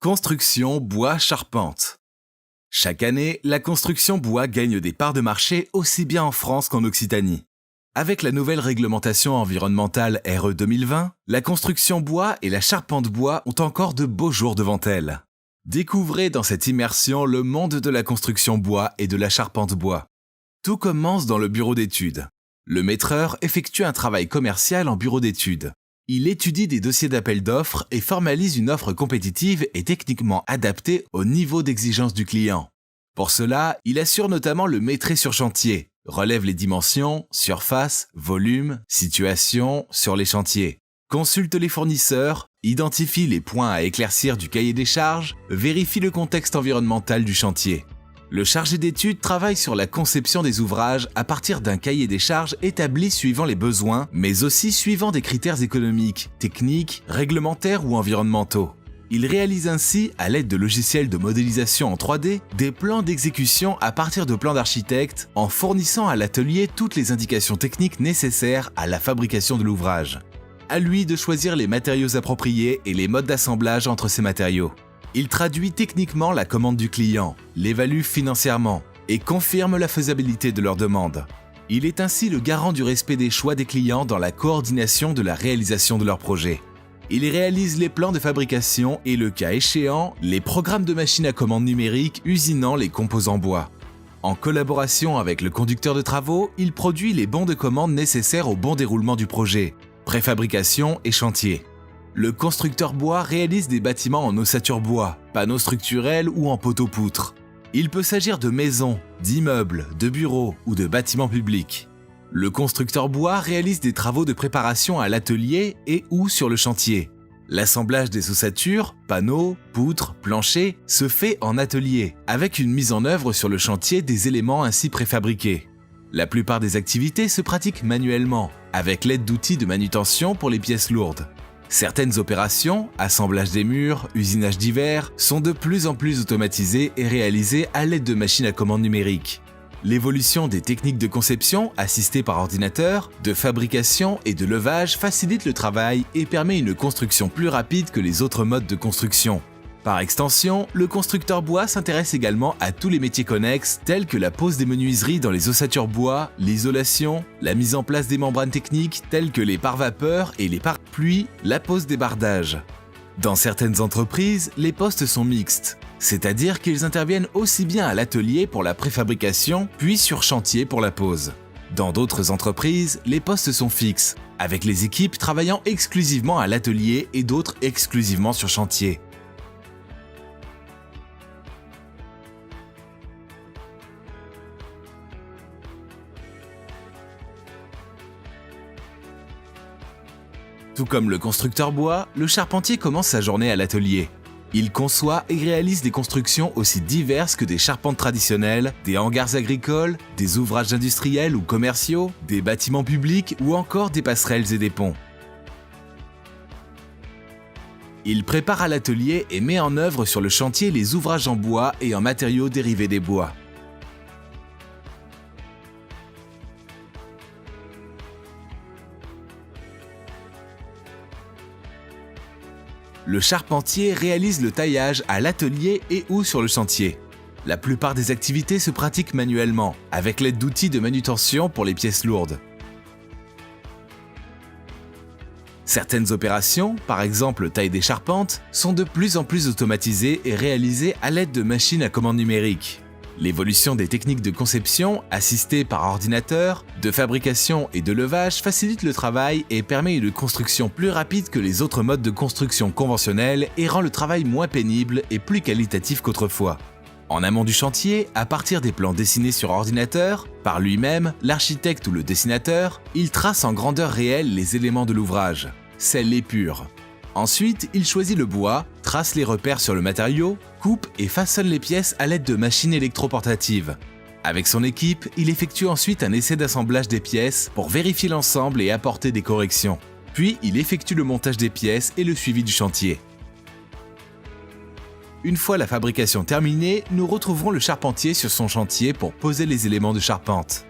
Construction bois charpente. Chaque année, la construction bois gagne des parts de marché aussi bien en France qu'en Occitanie. Avec la nouvelle réglementation environnementale RE 2020, la construction bois et la charpente bois ont encore de beaux jours devant elles. Découvrez dans cette immersion le monde de la construction bois et de la charpente bois. Tout commence dans le bureau d'études. Le maîtreur effectue un travail commercial en bureau d'études. Il étudie des dossiers d'appel d'offres et formalise une offre compétitive et techniquement adaptée au niveau d'exigence du client. Pour cela, il assure notamment le maîtrise sur chantier, relève les dimensions, surface, volume, situation sur les chantiers, consulte les fournisseurs, identifie les points à éclaircir du cahier des charges, vérifie le contexte environnemental du chantier. Le chargé d'études travaille sur la conception des ouvrages à partir d'un cahier des charges établi suivant les besoins, mais aussi suivant des critères économiques, techniques, réglementaires ou environnementaux. Il réalise ainsi, à l'aide de logiciels de modélisation en 3D, des plans d'exécution à partir de plans d'architecte, en fournissant à l'atelier toutes les indications techniques nécessaires à la fabrication de l'ouvrage. À lui de choisir les matériaux appropriés et les modes d'assemblage entre ces matériaux. Il traduit techniquement la commande du client, l'évalue financièrement et confirme la faisabilité de leur demande. Il est ainsi le garant du respect des choix des clients dans la coordination de la réalisation de leur projet. Il réalise les plans de fabrication et, le cas échéant, les programmes de machines à commande numérique usinant les composants bois. En collaboration avec le conducteur de travaux, il produit les bons de commande nécessaires au bon déroulement du projet, préfabrication et chantier. Le constructeur bois réalise des bâtiments en ossature bois, panneaux structurels ou en poteaux-poutres. Il peut s'agir de maisons, d'immeubles, de bureaux ou de bâtiments publics. Le constructeur bois réalise des travaux de préparation à l'atelier et ou sur le chantier. L'assemblage des ossatures, panneaux, poutres, planchers se fait en atelier, avec une mise en œuvre sur le chantier des éléments ainsi préfabriqués. La plupart des activités se pratiquent manuellement, avec l'aide d'outils de manutention pour les pièces lourdes. Certaines opérations, assemblage des murs, usinage divers, sont de plus en plus automatisées et réalisées à l'aide de machines à commande numérique. L'évolution des techniques de conception, assistées par ordinateur, de fabrication et de levage facilite le travail et permet une construction plus rapide que les autres modes de construction. Par extension, le constructeur bois s'intéresse également à tous les métiers connexes tels que la pose des menuiseries dans les ossatures bois, l'isolation, la mise en place des membranes techniques telles que les pare-vapeurs et les pare-pluie, la pose des bardages. Dans certaines entreprises, les postes sont mixtes, c'est-à-dire qu'ils interviennent aussi bien à l'atelier pour la préfabrication puis sur chantier pour la pose. Dans d'autres entreprises, les postes sont fixes, avec les équipes travaillant exclusivement à l'atelier et d'autres exclusivement sur chantier. Tout comme le constructeur bois, le charpentier commence sa journée à l'atelier. Il conçoit et réalise des constructions aussi diverses que des charpentes traditionnelles, des hangars agricoles, des ouvrages industriels ou commerciaux, des bâtiments publics ou encore des passerelles et des ponts. Il prépare à l'atelier et met en œuvre sur le chantier les ouvrages en bois et en matériaux dérivés des bois. Le charpentier réalise le taillage à l'atelier et ou sur le chantier. La plupart des activités se pratiquent manuellement, avec l'aide d'outils de manutention pour les pièces lourdes. Certaines opérations, par exemple taille des charpentes, sont de plus en plus automatisées et réalisées à l'aide de machines à commande numérique. L'évolution des techniques de conception, assistées par ordinateur, de fabrication et de levage facilite le travail et permet une construction plus rapide que les autres modes de construction conventionnels et rend le travail moins pénible et plus qualitatif qu'autrefois. En amont du chantier, à partir des plans dessinés sur ordinateur, par lui-même, l'architecte ou le dessinateur, il trace en grandeur réelle les éléments de l'ouvrage, scelle épure. Ensuite, il choisit le bois, trace les repères sur le matériau, coupe et façonne les pièces à l'aide de machines électroportatives. Avec son équipe, il effectue ensuite un essai d'assemblage des pièces pour vérifier l'ensemble et apporter des corrections. Puis, il effectue le montage des pièces et le suivi du chantier. Une fois la fabrication terminée, nous retrouverons le charpentier sur son chantier pour poser les éléments de charpente.